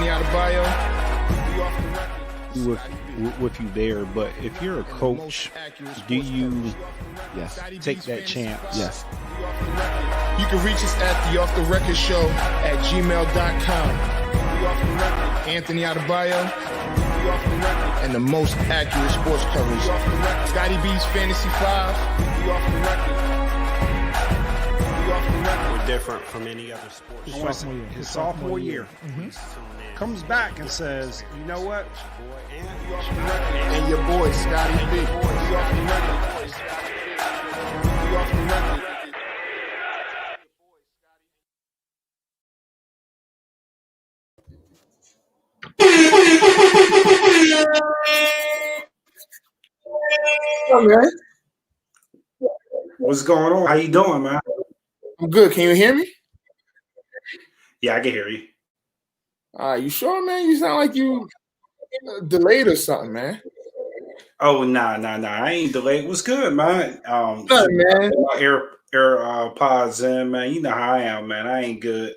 Anthony Adebayo. With you there, but if you're a coach, do you take that chance? Yes. You can reach us at theofftherecordshow@gmail.com. Anthony Adebayo, and the most accurate sports coverage. Scotty B's Fantasy 5. We're different from any other sport. His sophomore year. Comes back and says, you know what? And your boy, Scotty B. What's going on? How you doing, man? I'm good. Can you hear me? Yeah, I can hear you. You sure, man? You sound like you delayed or something, man. Oh, nah. I ain't delayed. What's good, man? Good, man. My pods in, man. You know how I am, man. I ain't good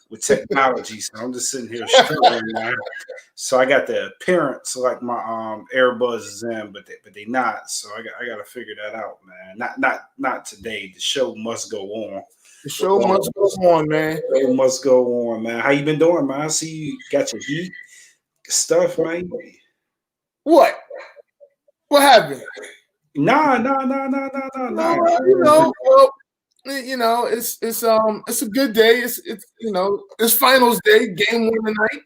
with technology, so I'm just sitting here struggling, man. So I got the appearance like my earbuds is in, but they not. So I got to figure that out, man. Not today. The show must go on. The show must go on, man. It must go on, man. How you been doing, man? I see you got your heat stuff, man. What happened? Nah. It's a good day. It's finals day, game 1 tonight.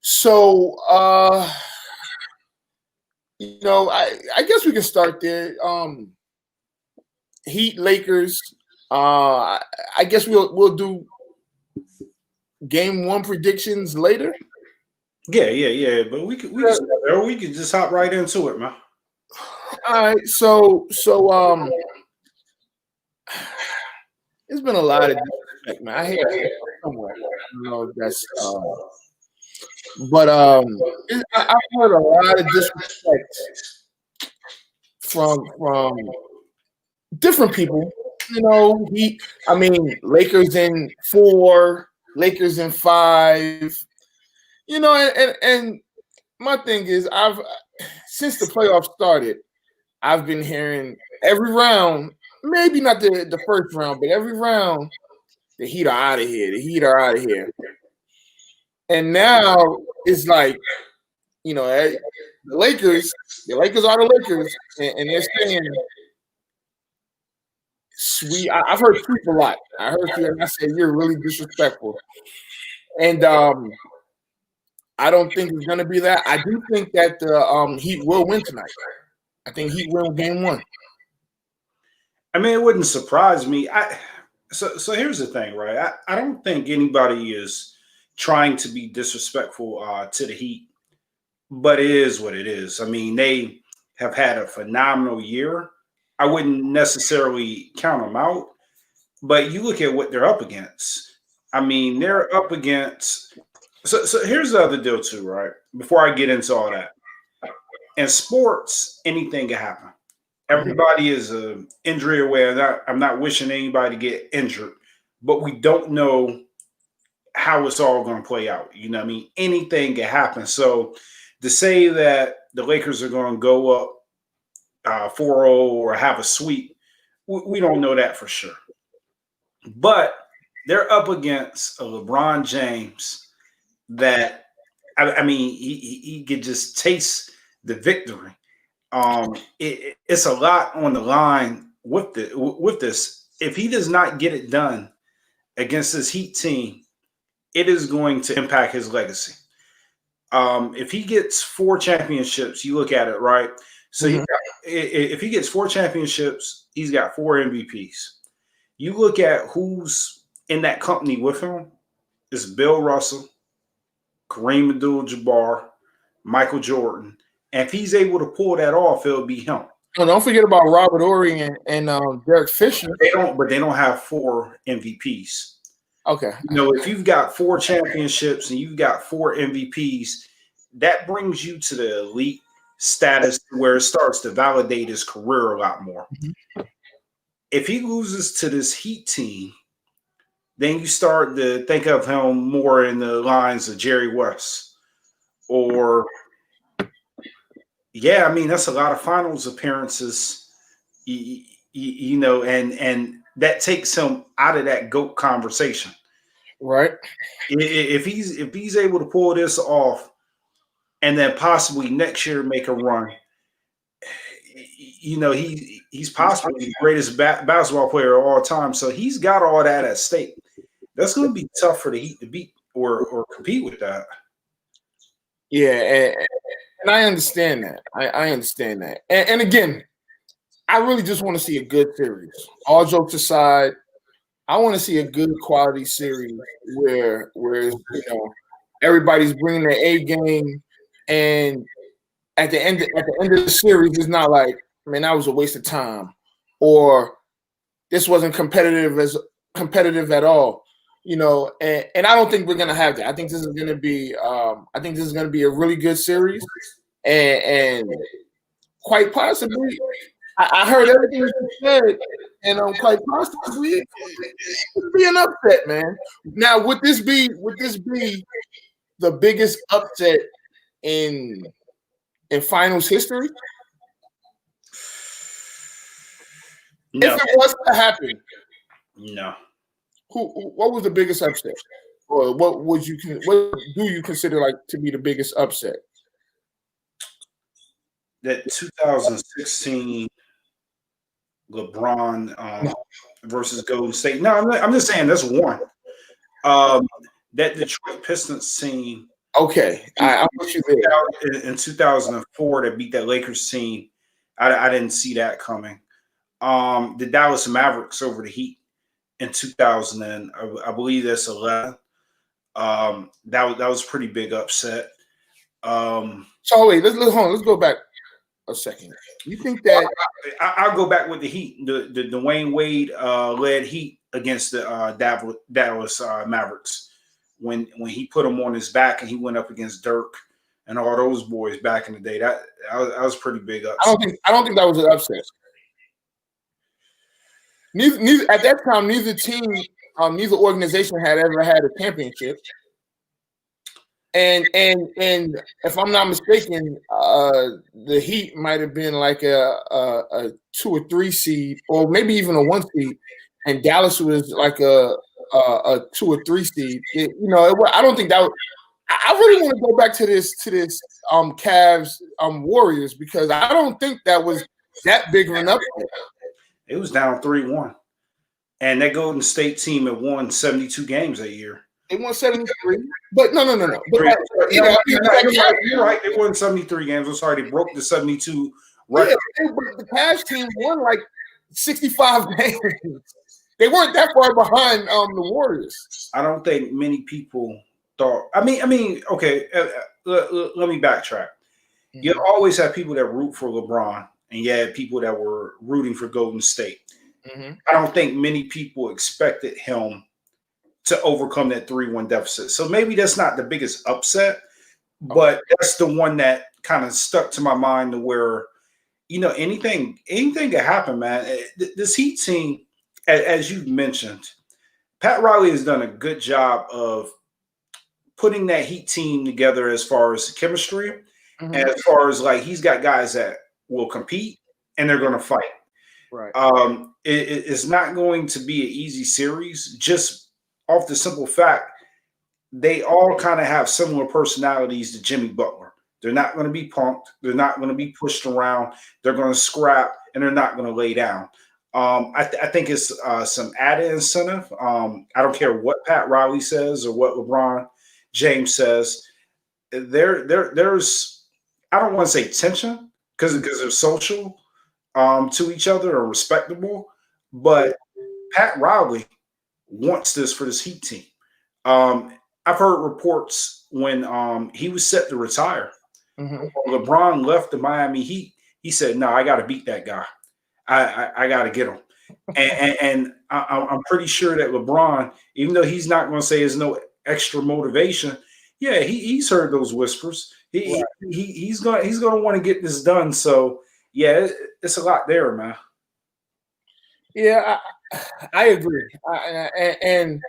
So I guess we can start there. Heat Lakers. I guess we'll do game 1 predictions later. Yeah. But we could just hop right into it, man. All right. So it's been a lot of disrespect, man. I hear it somewhere. That's but I've heard a lot of disrespect from different people. Lakers in 4, Lakers in 5. And my thing is, since the playoffs started, I've been hearing every round, maybe not the first round, but every round, the Heat are out of here. The Heat are out of here. And now it's like, the Lakers are the Lakers, and they're saying sweet. I've heard sweep a lot. I heard you, and I said you're really disrespectful. And I don't think it's going to be that. I do think that the Heat will win tonight. I think Heat will game 1. I mean, it wouldn't surprise me. So here's the thing, right? I don't think anybody is trying to be disrespectful to the Heat, but it is what it is. I mean, they have had a phenomenal year. I wouldn't necessarily count them out, but you look at what they're up against. I mean, they're up against. So here's the other deal too, right? Before I get into all that, in sports, anything can happen. Everybody is injury aware. I'm not wishing anybody to get injured, but we don't know how it's all going to play out. You know what I mean? Anything can happen. So to say that the Lakers are going to go up 4-0 or have a sweep, we don't know that for sure. But they're up against a LeBron James that, I mean, he could just taste the victory. It's a lot on the line with this. If he does not get it done against this Heat team, it is going to impact his legacy. If he gets 4 championships, you look at it, right? So if he gets 4 championships, he's got 4 MVPs. You look at who's in that company with him. It's Bill Russell, Kareem Abdul-Jabbar, Michael Jordan. And if he's able to pull that off, it'll be him. Oh, don't forget about Robert Ory and Derek Fisher. They don't have 4 MVPs. Okay. If you've got 4 championships and you've got 4 MVPs, that brings you to the elite status where it starts to validate his career a lot more. If he loses to this Heat team, then you start to think of him more in the lines of Jerry West. Or, yeah, I mean, that's a lot of finals appearances, and that takes him out of that GOAT conversation. Right. If he's able to pull this off and then possibly next year make a run, he's possibly the greatest basketball player of all time. So he's got all that at stake. That's going to be tough for the Heat to beat or compete with that. Yeah, and I understand that. I understand that. And again, I really just want to see a good series. All jokes aside, I want to see a good quality series where everybody's bringing their A game, and at the end of the series, it's not like, man, that was a waste of time, or this wasn't competitive at all. And I don't think we're gonna have that. I think this is gonna be a really good series, and quite possibly, I heard everything you said, and quite possibly it could be an upset, man. Now, would this be the biggest upset in finals history? No. If it was to happen, no. What was the biggest upset, or what do you consider like to be the biggest upset? That 2016 LeBron versus Golden State. No, I'm just saying that's one. That Detroit Pistons team. Okay, I'm with you there. In 2004, that beat that Lakers team. I didn't see that coming. The Dallas Mavericks over the Heat in 2000, and I believe that's 11. That was a pretty big upset. So wait, let's go back a second. You think that I'll go back with the Heat, the Dwayne Wade led Heat against the Dallas Mavericks when he put them on his back and he went up against Dirk and all those boys back in the day. That was pretty big upset. I don't think that was an upset. Neither at that time, neither team, neither organization had ever had a championship. And if I'm not mistaken, the Heat might have been like a 2 or 3 seed, or maybe even a 1 seed, and Dallas was like a 2 or 3 seed. I don't think that. I really want to go back to this Cavs Warriors, because I don't think that was that big of an upset. It was down 3-1, and that Golden State team had won 72 games that year. They won 73, but no. You're right. They won 73 games. I'm sorry, they broke the 72 record. Yeah, but the Cavs team won like 65 games. They weren't that far behind the Warriors. I don't think many people thought. I mean, okay. Let me backtrack. Mm-hmm. You always have people that root for LeBron, and you had people that were rooting for Golden State. Mm-hmm. I don't think many people expected him to overcome that 3-1 deficit. So maybe that's not the biggest upset, but that's the one that kind of stuck to my mind, to where, anything can happen, man. This Heat team, as you've mentioned, Pat Riley has done a good job of putting that Heat team together as far as chemistry, mm-hmm. and as far as like, he's got guys that will compete and they're going to fight. Right. It's not going to be an easy series, just off the simple fact they all kind of have similar personalities to Jimmy Butler. They're not going to be punked. They're not going to be pushed around. They're going to scrap, and they're not going to lay down. I think it's some added incentive. I don't care what Pat Riley says or what LeBron James says. There's I don't want to say tension because they're social to each other or respectable, but Pat Riley wants this for this Heat team. I've heard reports when he was set to retire. Mm-hmm. LeBron left the Miami Heat. He said, "No, I got to beat that guy. I got to get him." and I'm pretty sure that LeBron, even though he's not going to say there's no extra motivation, yeah, he's heard those whispers. He's going to want to get this done. So yeah, it's a lot there, man. Yeah, I agree. And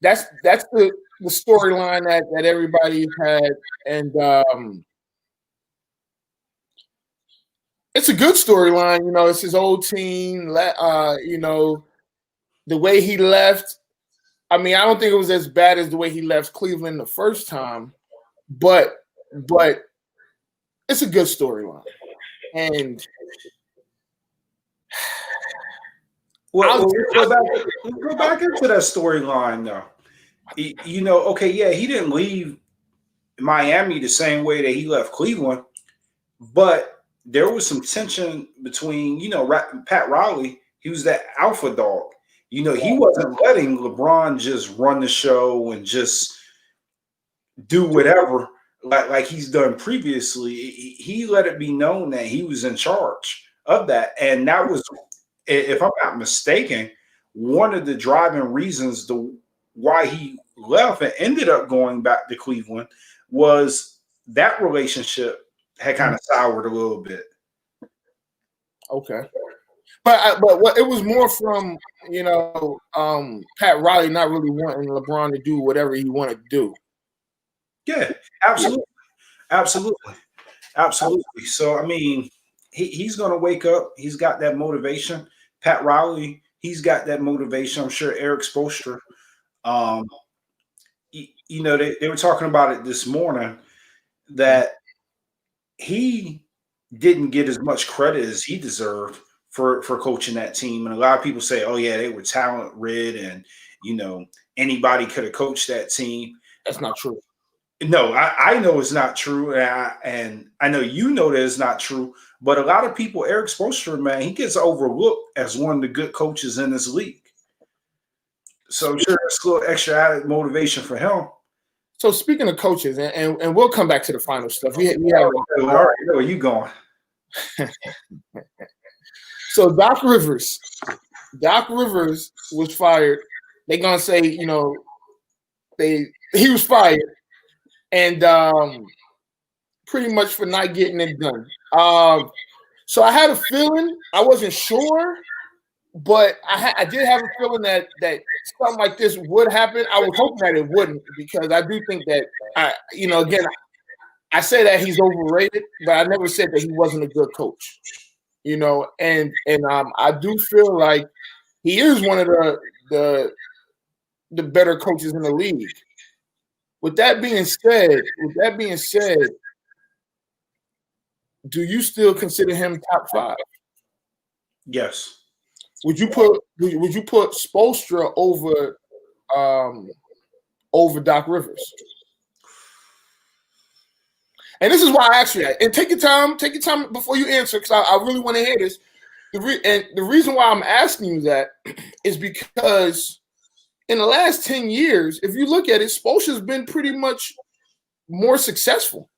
that's the storyline that everybody had, and it's a good storyline. You know, it's his old team. You know, the way he left. I mean, I don't think it was as bad as the way he left Cleveland the first time, but it's a good storyline. And well, let's go back into that storyline though. You know, okay, yeah, he didn't leave Miami the same way that he left Cleveland, but there was some tension between, you know, Pat Riley. He was that alpha dog. You know, he wasn't letting LeBron just run the show and just do whatever like he's done previously. He let it be known that he was in charge of that, and that was, if I'm not mistaken, one of the driving reasons why he left and ended up going back to Cleveland was that relationship had kind of soured a little bit. Okay. But what it was more from, you know, Pat Riley not really wanting LeBron to do whatever he wanted to do. Yeah, absolutely. So I mean, he's going to wake up. He's got that motivation. Pat Riley, he's got that motivation. I'm sure Eric Spoelstra. You know, they were talking about it this morning that he didn't get as much credit as he deserved for coaching that team. And a lot of people say, oh, yeah, they were talent rid and, you know, anybody could have coached that team. That's not true. No, I know it's not true. And I know you know that it's not true. But a lot of people, Eric Spoelstra, man, he gets overlooked as one of the good coaches in this league. So sure, it's a little extra added motivation for him. So speaking of coaches, and we'll come back to the final stuff. We have all right, where you going? So Doc Rivers was fired. They're gonna say, you know, he was fired, and pretty much for not getting it done. So I had a feeling, I wasn't sure, but I did have a feeling that something like this would happen. I was hoping that it wouldn't, because I do think that again, I say that he's overrated, but I never said that he wasn't a good coach. You know, and I do feel like he is one of the better coaches in the league. With that being said, do you still consider him top 5? Yes. Would you put Spoelstra over Doc Rivers? And this is why I asked you that. And take your time before you answer, because I really want to hear this. The reason why I'm asking you that is because in the last 10 years, if you look at it, Spoelstra's been pretty much more successful.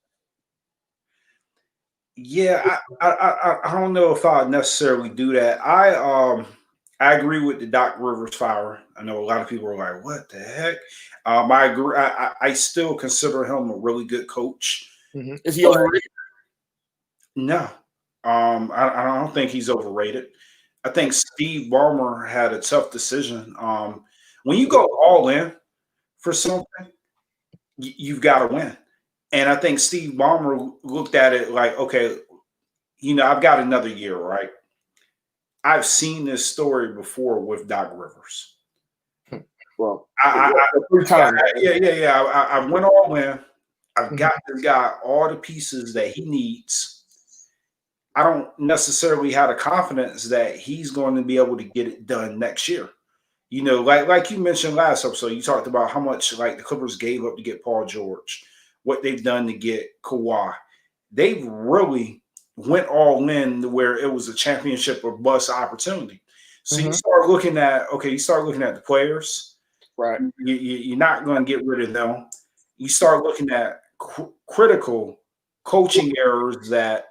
Yeah, I don't know if I'd necessarily do that. I agree with the Doc Rivers fire. I know a lot of people are like, "What the heck?" I agree. I still consider him a really good coach. Mm-hmm. Is he overrated? No, I don't think he's overrated. I think Steve Ballmer had a tough decision. When you go all in for something, you've got to win. And I think Steve Ballmer looked at it like, okay, you know, I've got another year, right? I've seen this story before with Doc Rivers. Well, I went all in. I've got this guy all the pieces that he needs. I don't necessarily have the confidence that he's going to be able to get it done next year. You know, like you mentioned last episode, you talked about how much like the Clippers gave up to get Paul George, what they've done to get Kawhi. They've really went all in to where it was a championship or bust opportunity. So you start looking at the players. Right. You're not going to get rid of them. You start looking at critical coaching errors that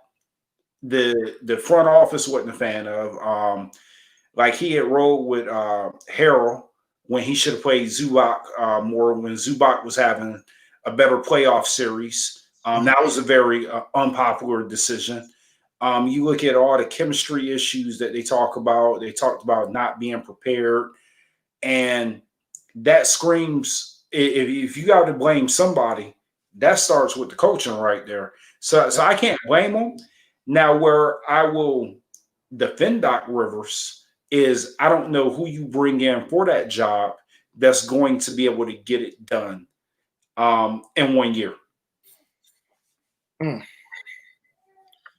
the front office wasn't a fan of. Like he had rolled with Harrell when he should have played Zubac more when Zubac was having a better playoff series. That was a very unpopular decision. You look at all the chemistry issues that they talk about. They talked about not being prepared. And that screams if you got to blame somebody, that starts with the coaching right there. So I can't blame them. Now, where I will defend Doc Rivers is I don't know who you bring in for that job that's going to be able to get it done in 1 year.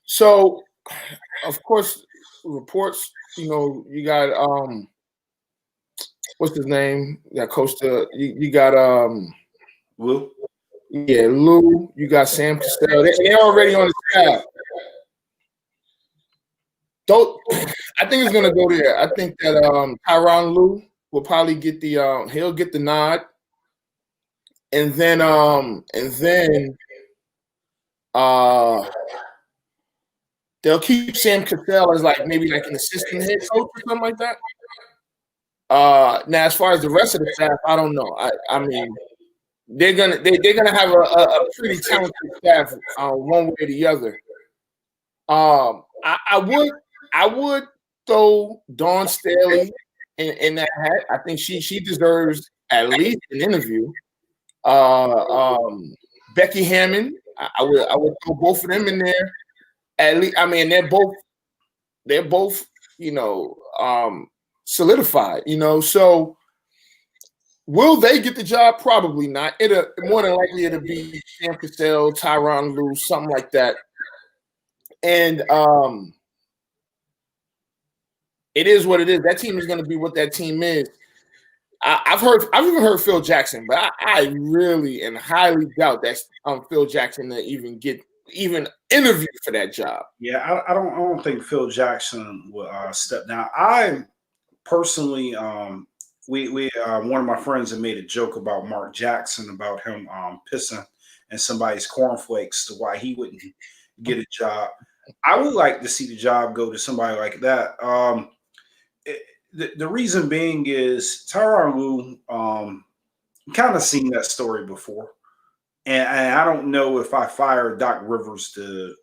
So, of course, reports. You got what's his name? You got Costa. You got Will? Yeah, Lou. You got Sam Cassell. They're already on the staff. Don't. I think it's gonna go there. I think that Tyronn Lue will probably get the he'll get the nod, and then they'll keep Sam Cassell as maybe an assistant head coach or something like that. Now as far as the rest of the staff, I don't know. I mean they're gonna have a pretty talented staff one way or the other. I would throw Dawn Staley in that hat. I think she deserves at least an interview. Becky Hammond, I would throw both of them in there. At least, I mean, they're both solidified. So will they get the job? Probably not. More than likely it'll be Sam Cassell, Tyronn Lue, something like that. And it is what it is. That team is going to be what that team is. I've even heard Phil Jackson, but I really and highly doubt that Phil Jackson to even interview for that job. Yeah, I don't think Phil Jackson will step down. I personally, we one of my friends had made a joke about Mark Jackson about him pissing in somebody's cornflakes to why he wouldn't get a job. I would like to see the job go to somebody like that. The reason being is Tyronn Lue kind of seen that story before. And I don't know if I fire Doc Rivers to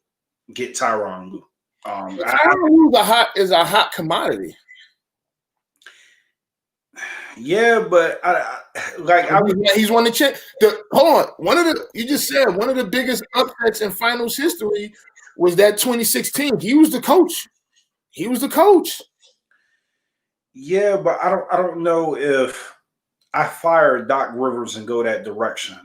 get Tyronn Lue. Tyronn Lue is a hot commodity. Yeah, but he's won the champ. Hold on, you just said one of the biggest upsets in finals history was that 2016. He was the coach. Yeah, but I don't know if I fire Doc Rivers and go that direction.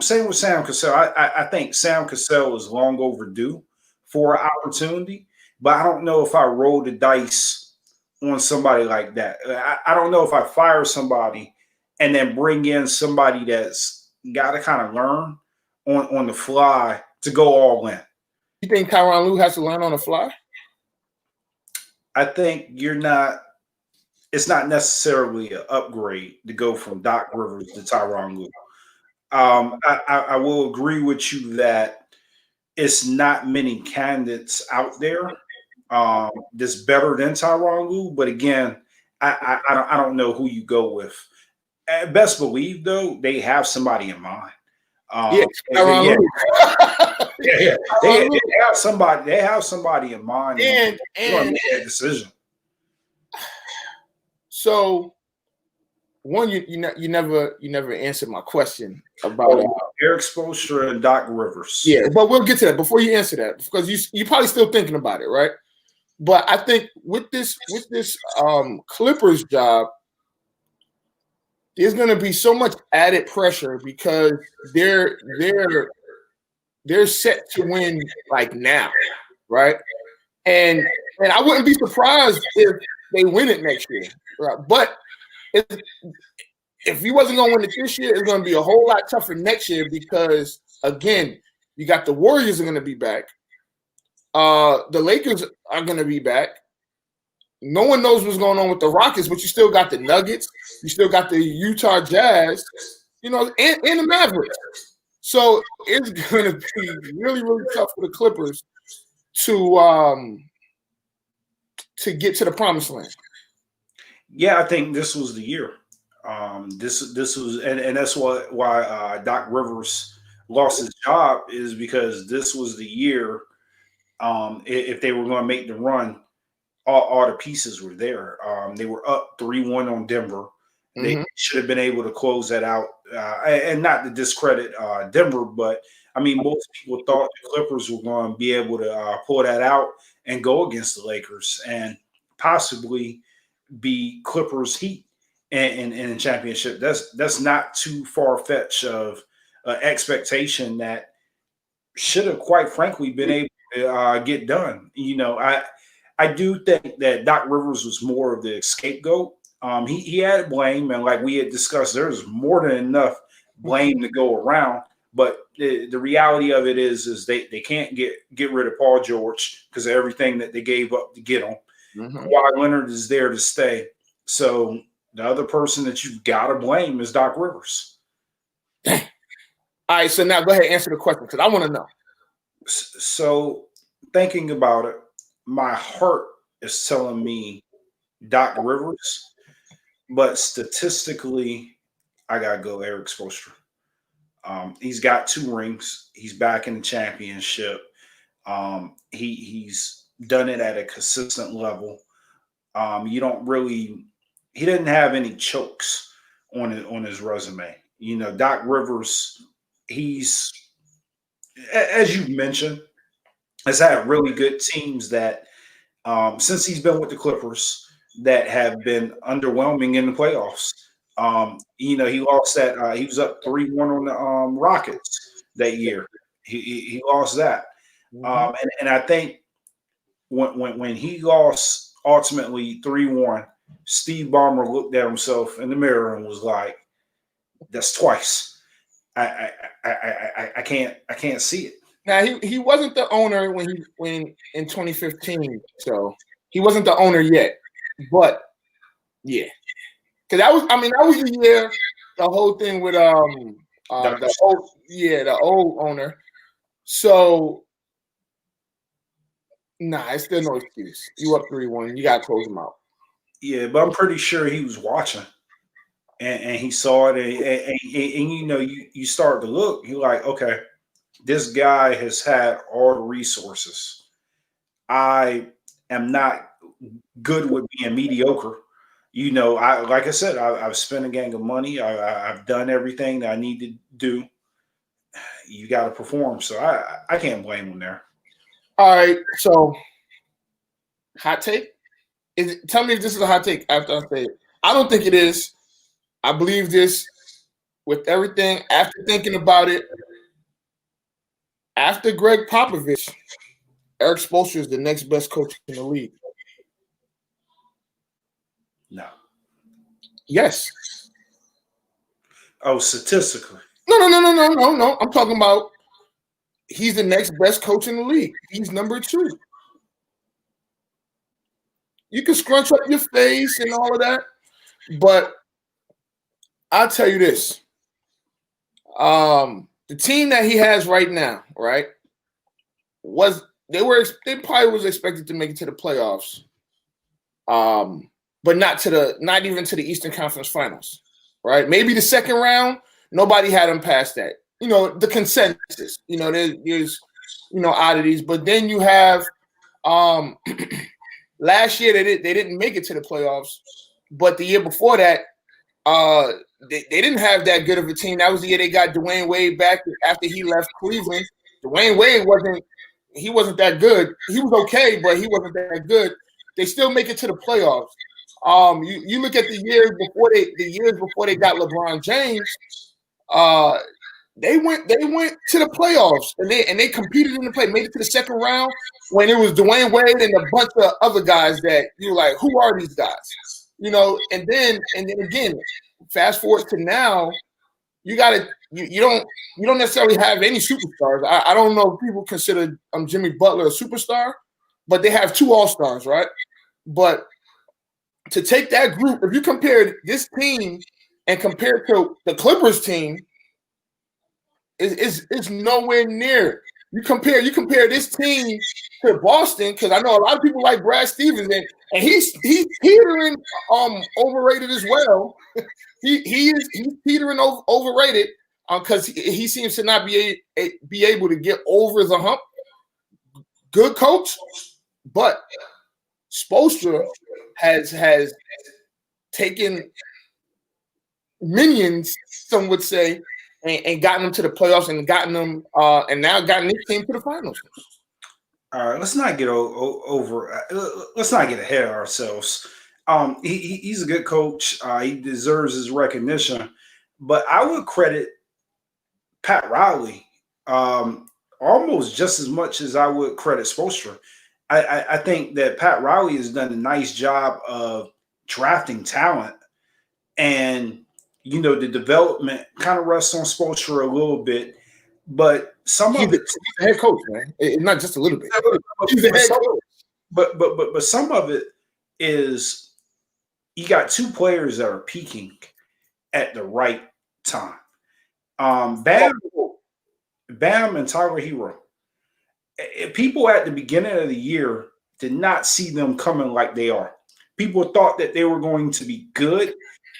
Same with Sam Cassell. I think Sam Cassell is long overdue for an opportunity, but I don't know if I roll the dice on somebody like that. I don't know if I fire somebody and then bring in somebody that's got to kind of learn on the fly to go all in. You think Tyronn Lue has to learn on the fly? I think it's not necessarily an upgrade to go from Doc Rivers to Tyronn Lue. I will agree with you that it's not many candidates out there that's better than Tyronn Lue. But again, I don't know who you go with. At best believe though, they have somebody in mind. Tyronn Lue. Yeah. They have somebody. They have somebody in mind, and make that decision. So, one, you never answered my question about Eric Spoelstra and Doc Rivers. Yeah, but we'll get to that before you answer that because you're probably still thinking about it, right? But I think with this Clippers job, there's going to be so much added pressure because they're set to win now, right? And I wouldn't be surprised if they win it next year. Right. But if he wasn't going to win it this year, it's going to be a whole lot tougher next year because, again, you got the Warriors are going to be back. The Lakers are going to be back. No one knows what's going on with the Rockets, but you still got the Nuggets. You still got the Utah Jazz, and the Mavericks. So it's going to be really, really tough for the Clippers to get to the promised land. Yeah, I think this was the year. This was, and that's why Doc Rivers lost his job is because this was the year. If they were going to make the run, all the pieces were there. They were up 3-1 on Denver, They should have been able to close that out, and not to discredit Denver, but I mean, most people thought the Clippers were going to be able to pull that out and go against the Lakers and possibly be Clippers Heat in a championship. That's not too far fetched of expectation that should have, quite frankly, been able to get done. I do think that Doc Rivers was more of the scapegoat. He had blame, and like we had discussed, there's more than enough blame to go around. But the reality of it is they can't get rid of Paul George because of everything that they gave up to get him. Kawhi Leonard is there to stay. So the other person that you've got to blame is Doc Rivers. All right, so now go ahead and answer the question because I want to know. So thinking about it, my heart is telling me Doc Rivers, but statistically, I got to go Eric Spoelstra. He's got 2 rings. He's back in the championship. He's done it at a consistent level. He didn't have any chokes on his resume. Doc Rivers, he's, as you mentioned, has had really good teams that since he's been with the Clippers that have been underwhelming in the playoffs. He lost that. He was up 3-1 on the Rockets that year. He lost that, and I think when he lost ultimately 3-1, Steve Ballmer looked at himself in the mirror and was like, "That's twice. I can't see it." Now he wasn't the owner when in 2015, so he wasn't the owner yet. But yeah, because that was the year the whole thing with the old owner. So it's still no excuse. You up 3-1, you gotta close them out. Yeah, but I'm pretty sure he was watching. And he saw it, and you start to look. You're like, okay, this guy has had all the resources. I am not good with being mediocre. Like I said, I've spent a gang of money. I've done everything that I need to do. You got to perform, so I can't blame him there. All right, so hot take. Tell me if this is a hot take after I say it. I don't think it is. I believe this with everything. After thinking about it, after Greg Popovich, Eric Spoelstra is the next best coach in the league. No. Yes. Oh, statistically. No. I'm talking about he's the next best coach in the league. He's number 2. You can scrunch up your face and all of that, but I'll tell you this. The team that he has right now, right, they probably was expected to make it to the playoffs. But not even to the Eastern Conference Finals, right? Maybe the second round, nobody had them past that. The consensus. There's oddities, but then you have last year they didn't make it to the playoffs, but the year before that, they didn't have that good of a team. That was the year they got Dwayne Wade back after he left Cleveland. Dwayne Wade wasn't that good. He was okay, but he wasn't that good. They still make it to the playoffs. You look at the years before they got LeBron James, they went to the playoffs and they competed in the play, made it to the second round when it was Dwayne Wade and a bunch of other guys that you're like, who are these guys? And then again, fast forward to now, you don't necessarily have any superstars. I don't know if people consider Jimmy Butler a superstar, but they have 2 All-Stars, right? But to take that group, if you compare this team and compare to the Clippers team, it's nowhere near. You compare this team to Boston, because I know a lot of people like Brad Stevens, and he's teetering overrated as well. He's teetering overrated because he seems to not be able to get over the hump. Good coach, but Spoelstra has taken minions, some would say, and gotten them to the playoffs and gotten them and now gotten this team to the finals. All right, let's not get over. Let's not get ahead of ourselves. He's a good coach. He deserves his recognition, but I would credit Pat Riley almost just as much as I would credit Spoelstra. I think that Pat Riley has done a nice job of drafting talent, and the development kind of rests on Spoelstra a little bit, but some He's of it, the head coach, man. It's not just a little bit. He's the head coach. but some of it is you got two players that are peaking at the right time. Bam and Tyler Hero. People at the beginning of the year did not see them coming like they are. People thought that they were going to be good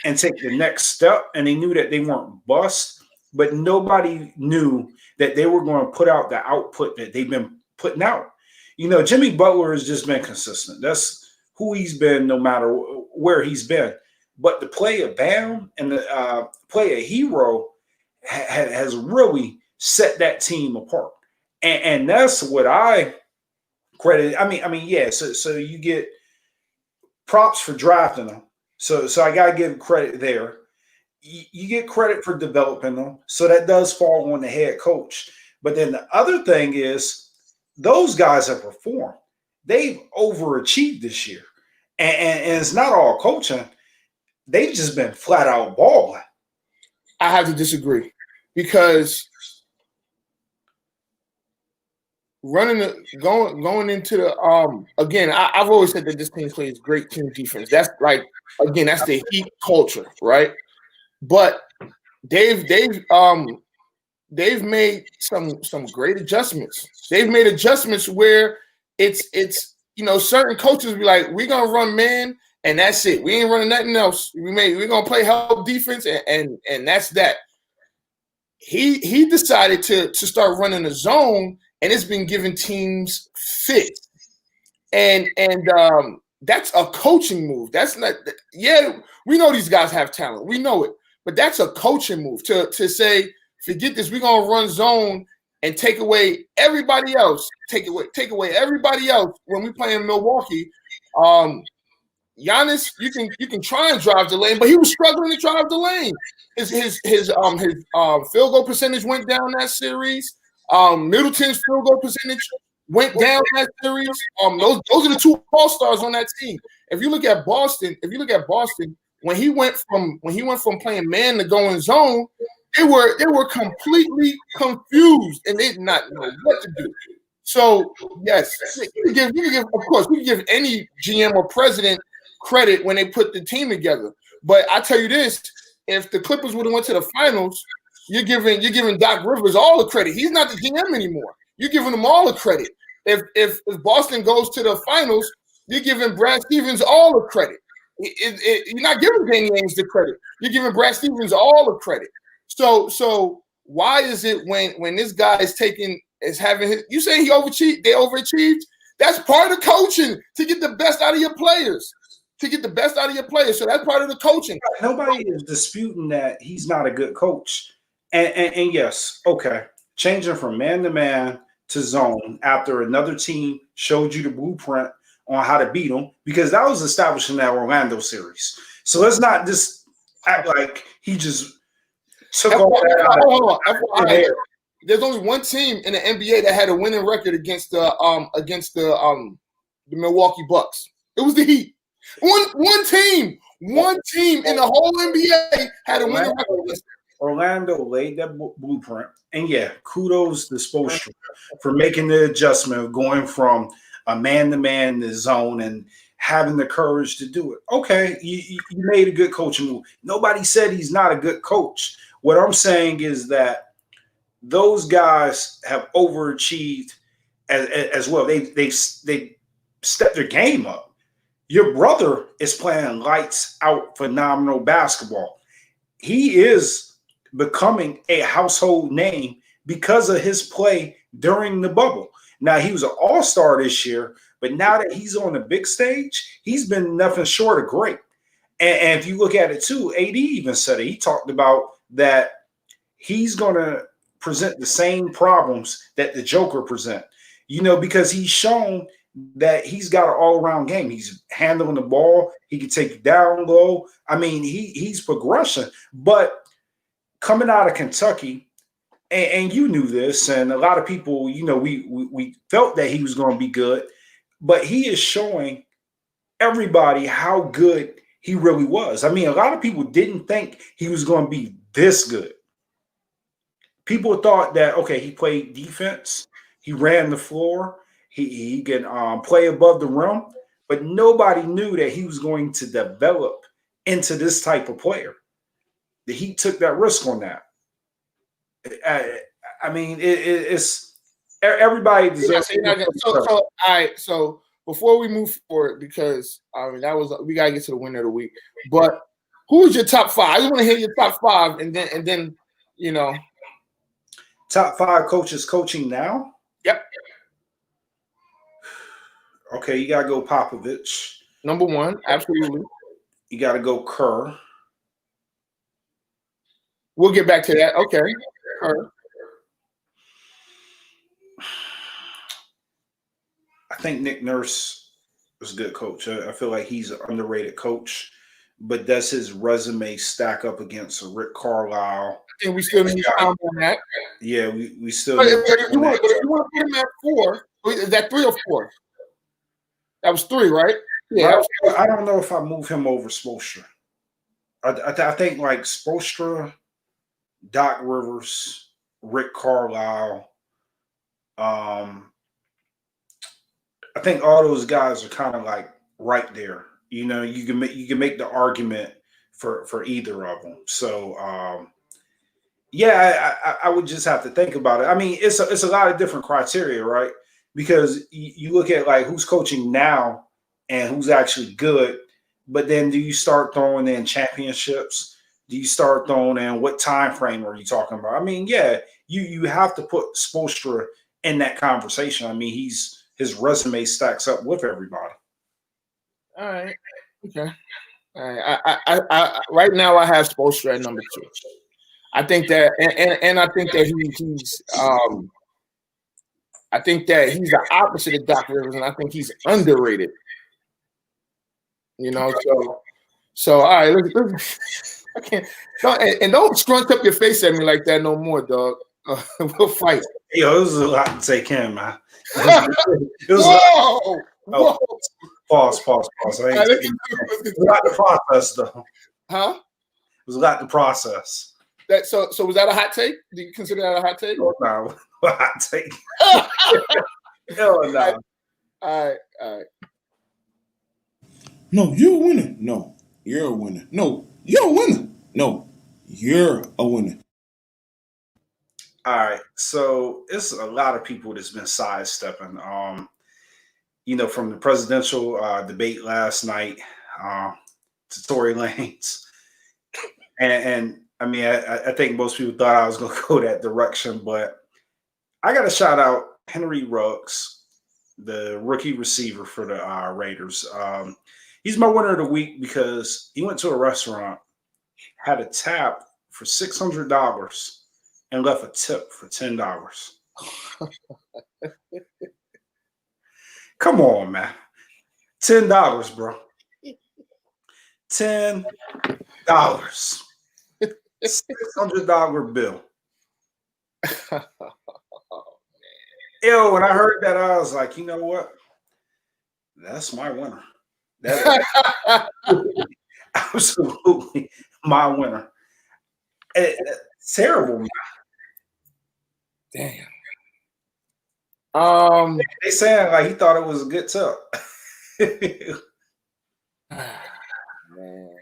and take the next step, and they knew that they weren't bust, but nobody knew that they were going to put out the output that they've been putting out. Jimmy Butler has just been consistent. That's who he's been no matter where he's been. But the play of Bam and the play of Hero has really set that team apart. And that's what I credit. I mean, yeah. So you get props for drafting them. So I gotta give credit there. You get credit for developing them. So that does fall on the head coach. But then the other thing is those guys have performed. They've overachieved this year. And it's not all coaching. They've just been flat out balling. I have to disagree because going into the again, I've always said that this team plays great team defense. That's that's the Heat culture, right? But they've made some great adjustments. They've made adjustments where it's certain coaches be like, we're gonna run man and that's it. We ain't running nothing else. We're gonna play help defense and that's that. He decided to start running a zone. And it's been giving teams fits, and that's a coaching move. That's not. Yeah, we know these guys have talent. We know it, but that's a coaching move to say, forget this. We're gonna run zone and take away everybody else. Take away everybody else when we play in Milwaukee. Giannis, you can try and drive the lane, but he was struggling to drive the lane. His field goal percentage went down that series. Middleton's field goal percentage went down that series. Those are the two all-stars on that team. If you look at Boston, when he went from playing man to going zone, they were completely confused and they did not know what to do. So yes, we can give any GM or president credit when they put the team together. But I tell you this, if the Clippers would have went to the finals, you're giving Doc Rivers all the credit. He's not the GM anymore. You're giving him all the credit. If Boston goes to the finals, you're giving Brad Stevens all the credit. You're not giving Danny Ainge the credit. You're giving Brad Stevens all the credit. So why is it when this guy is having his, you say they overachieved? That's part of the coaching to get the best out of your players. So that's part of the coaching. Nobody is disputing that he's not a good coach. And yes, okay, changing from man-to-man to zone after another team showed you the blueprint on how to beat them, because that was established in that Orlando series. So let's not just act like he just took all that. There's only one team in the NBA that had a winning record against the Milwaukee Bucks. It was the Heat. One team in the whole NBA had a winning record. Orlando laid that blueprint, and yeah, kudos to Spoelstra for making the adjustment of going from a man-to-man to zone and having the courage to do it. Okay, you made a good coaching move. Nobody said he's not a good coach. What I'm saying is that those guys have overachieved as well. They stepped their game up. Your brother is playing lights out phenomenal basketball. He is becoming a household name because of his play during the bubble. Now, he was an all-star this year, but now that he's on the big stage, he's been nothing short of great. And if you look at it too, AD even said it. He talked about that he's going to present the same problems that the Joker present, because he's shown that he's got an all-around game. He's handling the ball. He can take it down low. I mean, he's progression. But coming out of Kentucky, and you knew this, and a lot of people, we felt that he was going to be good, but he is showing everybody how good he really was. I mean, a lot of people didn't think he was going to be this good. People thought that, okay, he played defense, he ran the floor, he can play above the rim, but nobody knew that he was going to develop into this type of player. The Heat took that risk on that. I mean, it's everybody deserves. All right. So before we move forward, because we gotta get to the winner of the week. But who is your top five? I just want to hear your top five, and then top five coaches coaching now. Yep. Okay, you gotta go Popovich. Number one, absolutely. You gotta go Kerr. We'll get back to that. Okay, Kerr. I think Nick Nurse is a good coach. I feel like he's an underrated coach, but does his resume stack up against Rick Carlisle? I think we still need time on that. Yeah, we still. But if you want to put him at 4, is that 3 or 4? That was 3, right? Yeah. I don't know if I move him over Spoelstra. I think like Spoelstra, Doc Rivers, Rick Carlisle. I think all those guys are kind of like right there. You can make the argument for either of them. So I would just have to think about it. I mean, it's a lot of different criteria, right? Because you look at like who's coaching now and who's actually good, but then do you start throwing in championships? Do you start throwing in what time frame are you talking about? I mean, yeah, you have to put Spoelstra in that conversation. I mean, his resume stacks up with everybody. All right. Okay. All right. I right now I have Spoelstra at number 2. I think that, and I think that he's the opposite of Doc Rivers, and I think he's underrated. So all right. I can't. Don't scrunch up your face at me like that no more, dog. We'll fight. Yo, it was a lot to take in, man. Whoa. Pause. It was a lot to process, though. Huh? It was a lot to process. So was that a hot take? Do you consider that a hot take? Oh, no, a hot take. Hell no. All right. No, you're a winner. No, you're a winner. No, you're a winner. No, you're a winner. All right, so it's a lot of people that's been sidestepping. From the presidential debate last night to Tory Lanez, and I mean, I think most people thought I was going to go that direction, but I got to shout out Henry Ruggs, the rookie receiver for the Raiders. He's my winner of the week because he went to a restaurant, had a tab for $600. And left a tip for $10. Come on, man. $10, bro. $10. $600 bill. Yo, when I heard that, I was like, you know what? That's my winner. That's absolutely my winner. It's terrible, man. Damn. They saying like he thought it was a good tip. Man.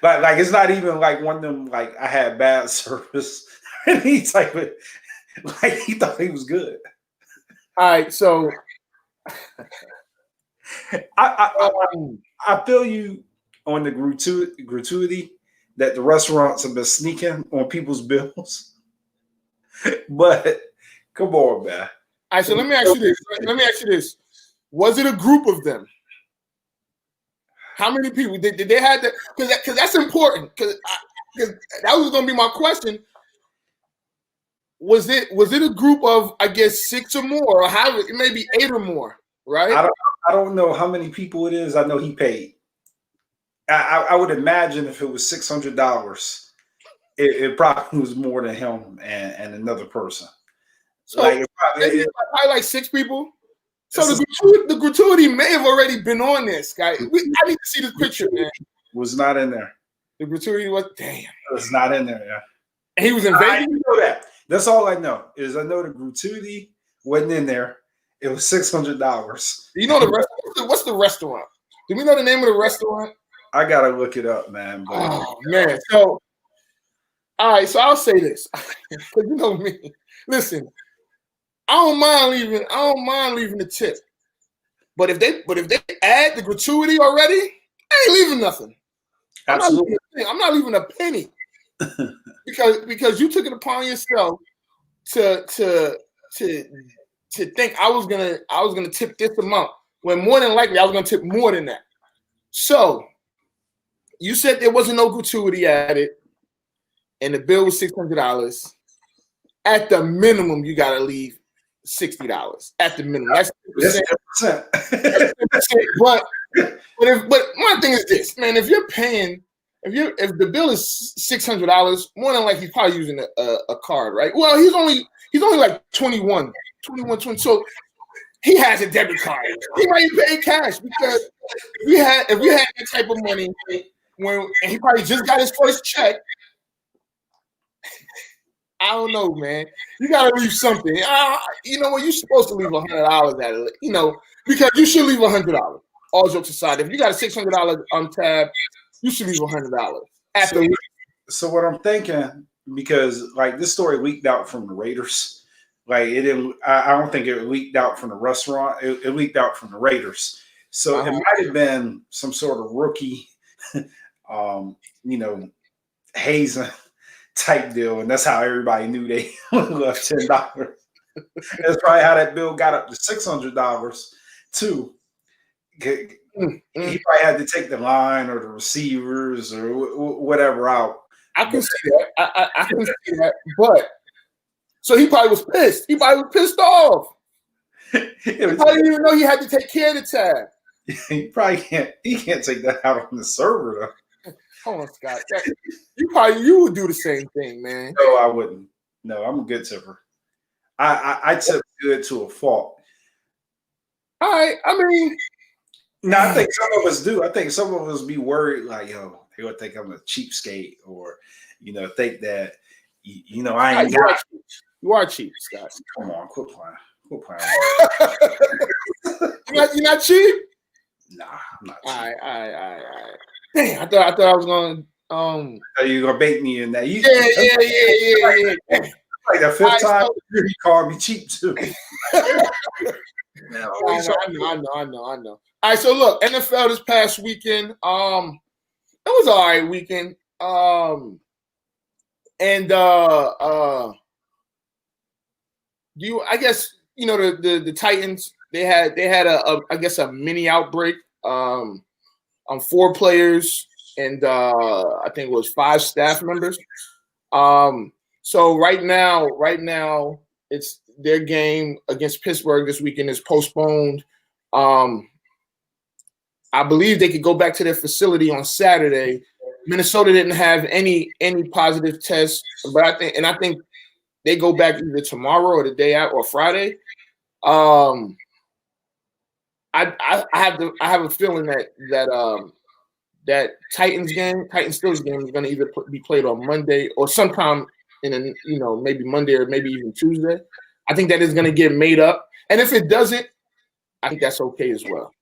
like it's not even like one of them like I had bad service. He type it like he thought he was good. All right, so I feel you on the gratuity that the restaurants have been sneaking on people's bills. But come on, man. All right, so let me ask you this. Was it a group of them? How many people did they have that? Because that's important. Because that was going to be my question. Was it a group of, I guess, 6 or more, or how it may be 8 or more, right? I don't know how many people it is. I know he paid. I would imagine if it was $600, it probably was more than him and another person. So probably like 6 people. So the gratuity may have already been on this, guy. I need to see this picture, man. Was not in there. The gratuity was It was not in there. Yeah, and he was in Vegas. I know that. That's all I know is I know the gratuity wasn't in there. It was $600. You know the restaurant? What's the restaurant? Do we know the name of the restaurant? I gotta look it up, man. Oh man! So, all right. So I'll say this because you know me. Listen, I don't mind leaving the tip, but if they add the gratuity already, I ain't leaving nothing. Absolutely, I'm not leaving a penny because you took it upon yourself to think I was gonna tip this amount when more than likely I was gonna tip more than that. So you said there wasn't no gratuity added, and the bill was $600. At the minimum, you gotta leave $60. At the minimum, that's 10%. But my thing is this, man. If you're paying, if the bill is $600, more than likely he's probably using a card, right? Well, he's only like 21, 20. So he has a debit card. He might even pay cash because if we had that type of money and he probably just got his first check. I don't know, man. You gotta leave something. You know what? You're supposed to leave $100 at it. You know, because you should leave $100. All jokes aside, if you got a $600 on tab, you should leave $100 at the. So what I'm thinking, because like this story leaked out from the Raiders, like it didn't. I don't think it leaked out from the restaurant. It leaked out from the Raiders. So it might have been some sort of rookie, hazing type deal, and that's how everybody knew they left $10. That's probably how that bill got up to $600 too. He probably had to take the line or the receivers or whatever out. I can see that. I can see that. But so he probably was pissed. He probably was pissed off. He probably didn't even know he had to take care of the tab. He probably can't. He can't take that out on the server though. Hold on, Scott. You would do the same thing, man. No, I wouldn't. No, I'm a good tipper. I tip good to a fault. All right. I mean, no, I think some of us do. I think some of us be worried, like, yo, they would think I'm a cheapskate, or think that I ain't got. You are cheap, Scott. Come on, quit playing. You're not cheap? Nah, I'm not cheap. All right. Damn, I thought I was gonna. You gonna bait me in that? Yeah. Like the fifth time he called me cheap too. I know. All right, so look, NFL this past weekend, it was all right weekend. I guess the Titans they had a mini outbreak on 4 players and I think it was 5 staff members. So right now it's their game against Pittsburgh this weekend is postponed. I believe they could go back to their facility on Saturday. Minnesota didn't have any positive tests, but I think they go back either tomorrow or the day out or Friday. I have a feeling that Titans Steelers game is going to either be played on Monday or sometime in maybe Monday or maybe even Tuesday. I think that is going to get made up, and if it doesn't, I think that's okay as well.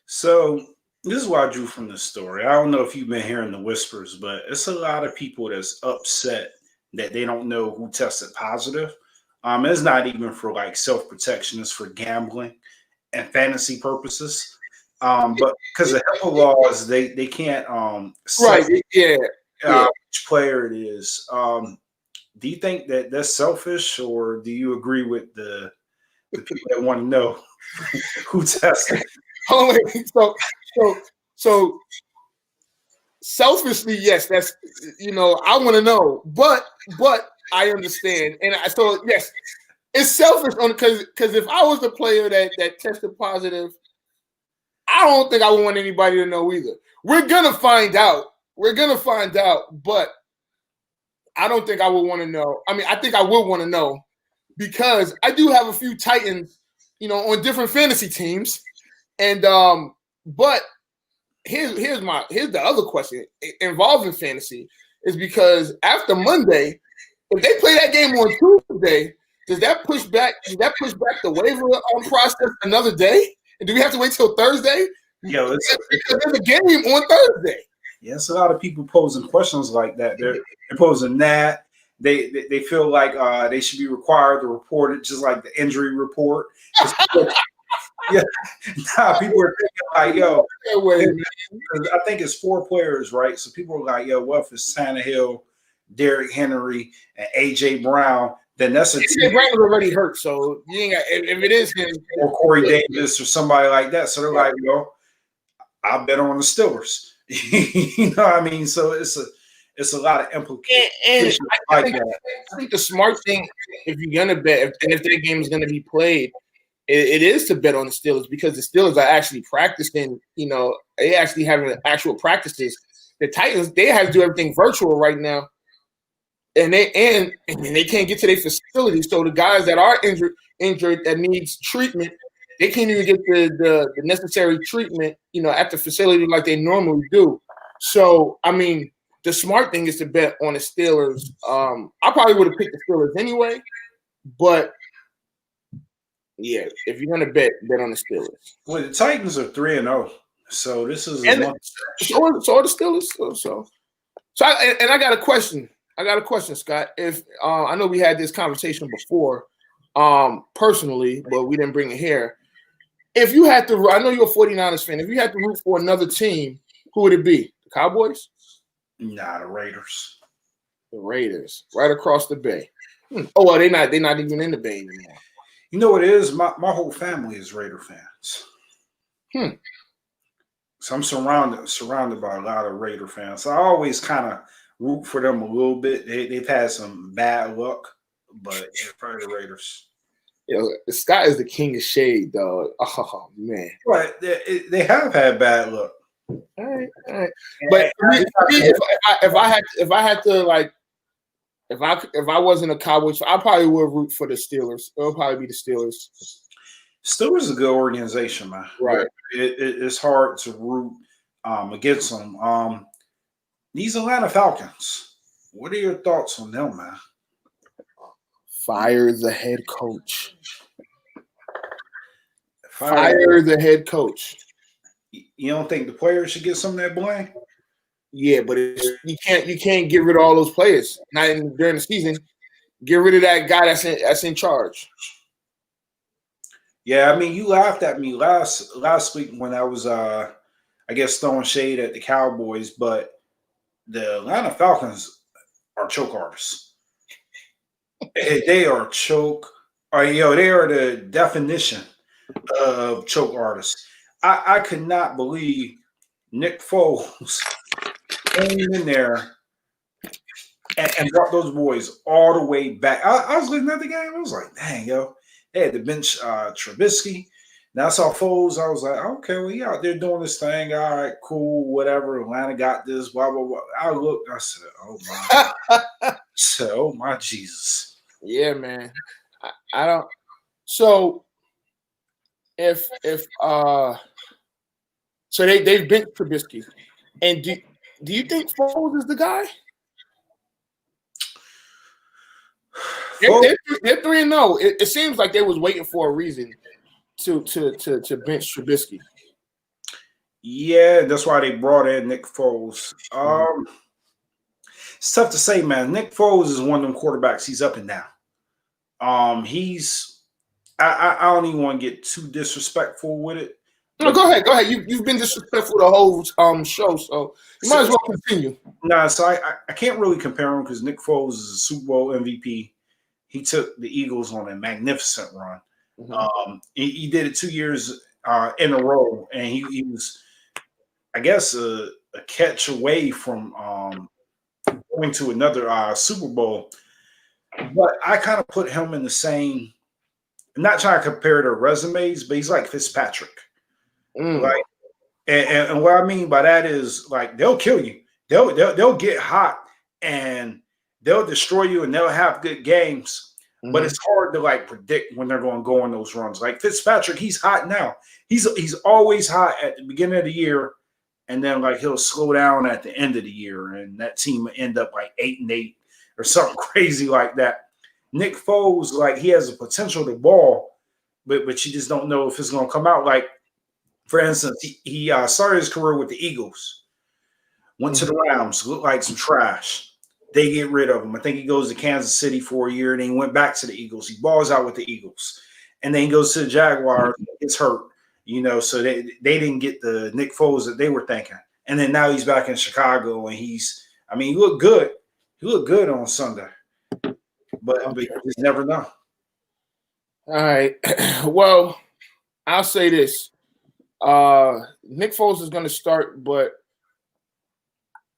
So this is what I drew from the story. I don't know if you've been hearing the whispers, but it's a lot of people that's upset that they don't know who tested positive. It's not even for like self-protection; it's for gambling and fantasy purposes. But because of HIPAA laws, they can't which player it is. Do you think that that's selfish, or do you agree with the people that want to know who tested? hold on, wait. So selfishly, yes, that's I want to know, but I understand, and so yes, it's selfish on because if I was the player that tested positive, I don't think I would want anybody to know either. We're gonna find out. But I don't think I would want to know. I mean, I think I would want to know because I do have a few Titans, on different fantasy teams, and but here's the other question involving fantasy is because after Monday, if they play that game on Tuesday, does that push back the waiver process another day? And do we have to wait till Thursday? Yo, because there's a game on Thursday. Yes, a lot of people posing questions like that. They're posing that. They feel like they should be required to report it, just like the injury report. Yeah, people are thinking like, yo, I think it's 4 players, right? So people are like, yo, what if it's Tannehill, Derrick Henry, and AJ Brown? Then that's a AJ Brown is already hurt, so you ain't got, if it is him or Corey Davis or somebody like that. So they're like, yo, I bet on the Steelers. You know what I mean? So it's a lot of implications. And I think the smart thing, if you're gonna bet, if that game is gonna be played, it is to bet on the Steelers because the Steelers are actually practicing. They actually having actual practices. The Titans, they have to do everything virtual right now, and they can't get to their facility. So the guys that are injured that needs treatment, they can't even get the necessary treatment, at the facility like they normally do. So, I mean, the smart thing is to bet on the Steelers. I probably would have picked the Steelers anyway, but yeah, if you're gonna bet on the Steelers. Well, the Titans are 3-0, so this is so are the Steelers. So I got a question. Scott. If I know we had this conversation before, personally, but we didn't bring it here. If you had to, I know you're a 49ers fan. If you had to root for another team, who would it be? The Cowboys? Nah, the Raiders. The Raiders, right across the bay. Oh, well, they're not even in the bay anymore. You know what it is? My whole family is Raider fans. So I'm surrounded by a lot of Raider fans. So I always kind of root for them a little bit. They've had some bad luck, but they're probably the Raiders. Scott is the king of shade, dog. Oh man, right? They have had bad luck. All right. But if I wasn't a Cowboys, I probably would root for the Steelers. It'll probably be the Steelers. Steelers is a good organization, man. Right. It's hard to root against them. These Atlanta Falcons. What are your thoughts on them, man? Fire the head coach. Fire the head coach. You don't think the players should get some of that blame? Yeah, but you can't get rid of all those players. Not during the season. Get rid of that guy that's in charge. Yeah, I mean, you laughed at me last week when I was, I guess, throwing shade at the Cowboys, but the Atlanta Falcons are choke artists. They are choke. They are the definition of choke artists. I could not believe Nick Foles came in there and brought those boys all the way back. I was looking at the game. I was like, dang, yo. They had to bench Trubisky. Now I saw Foles. I was like, okay, well, he out there doing this thing. All right, cool, whatever. Atlanta got this, blah, blah, blah. I looked. I said, oh, my. Oh, my Jesus. Yeah, man. I don't. So if so they've benched Trubisky, and do you think Foles is the guy? They're 3-0. It seems like they was waiting for a reason to bench Trubisky. Yeah, that's why they brought in Nick Foles. It's tough to say, man. Nick Foles is one of them quarterbacks. He's up and down. I don't even want to get too disrespectful with it. No, go ahead. You've been disrespectful the whole show, so you might as well continue. Nah, so I can't really compare him because Nick Foles is a Super Bowl MVP. He took the Eagles on a magnificent run. Mm-hmm. He did it 2 years in a row, and he was, I guess, a catch away from going to another Super Bowl. But I kind of put him in the same. I'm not trying to compare their resumes, but he's like Fitzpatrick. Like, and what I mean by that is like they'll kill you. They'll get hot and they'll destroy you, and they'll have good games. But it's hard to like predict when they're going to go on those runs. Like Fitzpatrick, he's hot now. He's always hot at the beginning of the year, and then like he'll slow down at the end of the year, and that team will end up like 8-8 or something crazy like that. Nick Foles, like he has the potential to ball, but you just don't know if it's going to come out. Like for instance, he started his career with the Eagles, went to the Rams, looked like some trash. They get rid of him. I think he goes to Kansas City for a year, and then he went back to the Eagles. He balls out with the Eagles, and then he goes to the Jaguars. Gets hurt, so they didn't get the Nick Foles that they were thinking. And then now he's back in Chicago, and he looked good. He looked good on Sunday, but you just never know. All right. Well, I'll say this. Nick Foles is going to start, but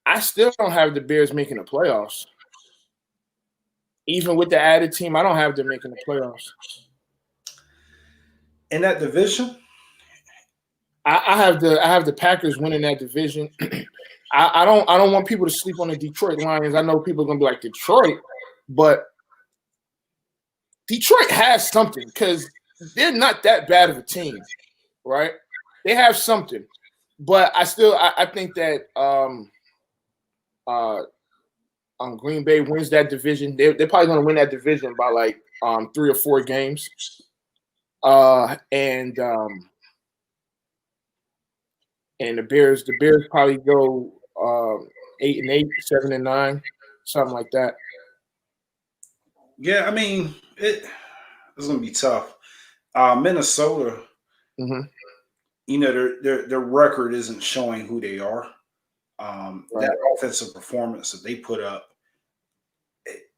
I still don't have the Bears making the playoffs. Even with the added team, I don't have them making the playoffs. In that division? I have the Packers winning that division. I don't want people to sleep on the Detroit Lions. I know people are gonna be like Detroit, but Detroit has something because they're not that bad of a team, right? They have something, but I think that Green Bay wins that division. They're probably going to win that division by like 3 or 4 games. And the Bears probably go 8-8, 7-9, something like that. Yeah, I mean it's going to be tough. Minnesota, their record isn't showing who they are. That offensive performance that they put up,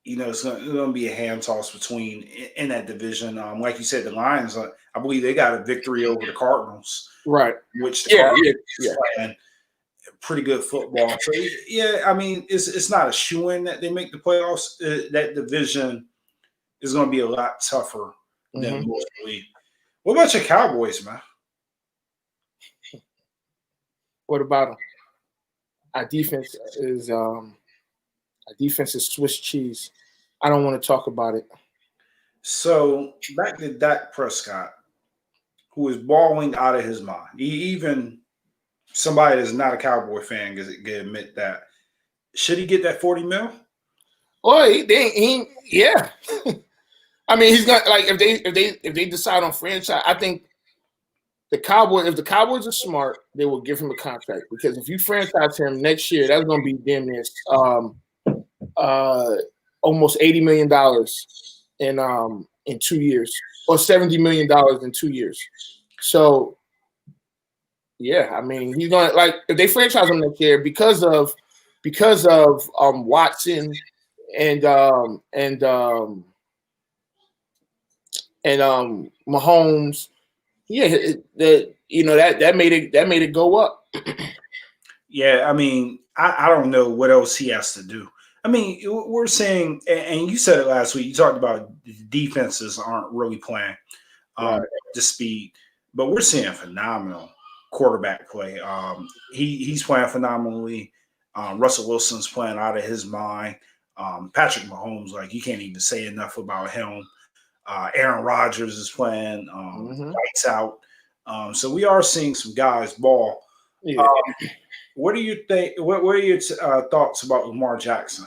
it's going to be a hand toss between in that division. Like you said, the Lions, I believe they got a victory over the Cardinals, right? Which the Cardinals playing pretty good football. So yeah, I mean, it's not a shoo-in that they make the playoffs. That division is going to be a lot tougher than most believe. What about your Cowboys, man? What about them? Our defense is Swiss cheese. I don't want to talk about it. So back to Dak Prescott, who is balling out of his mind. Even somebody that's not a Cowboy fan can admit that. Should he get that $40 million? Oh, yeah. I mean, he's got like if they decide on franchise, I think if the Cowboys are smart, they will give him a contract because if you franchise him next year, that's going to be damn near almost $80 million in 2 years, or $70 million in 2 years. So, yeah, I mean, he's going to like if they franchise him next year because of Watson and Mahomes. Yeah, that made it go up. Yeah, I mean, I don't know what else he has to do. I mean, we're saying, and you said it last week. You talked about the defenses aren't really playing the speed, but we're seeing phenomenal quarterback play. He's playing phenomenally. Russell Wilson's playing out of his mind. Patrick Mahomes, like you can't even say enough about him. Aaron Rodgers is playing lights out. So we are seeing some guys ball. Yeah. What do you think? What are your thoughts about Lamar Jackson?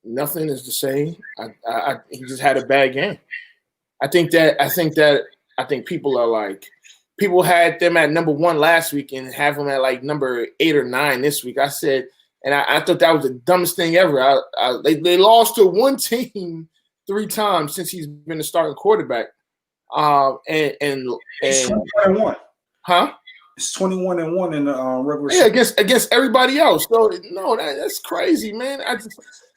Nothing is the same. He just had a bad game. I think people are like people had them at number 1 last week and have them at like number 8 or 9 this week. I said, and I thought that was the dumbest thing ever. They lost to one team 3 times since he's been the starting quarterback. And it's 21-1. Huh? It's 21-1 in the regular season. Yeah, against everybody else. So no, that's crazy, man.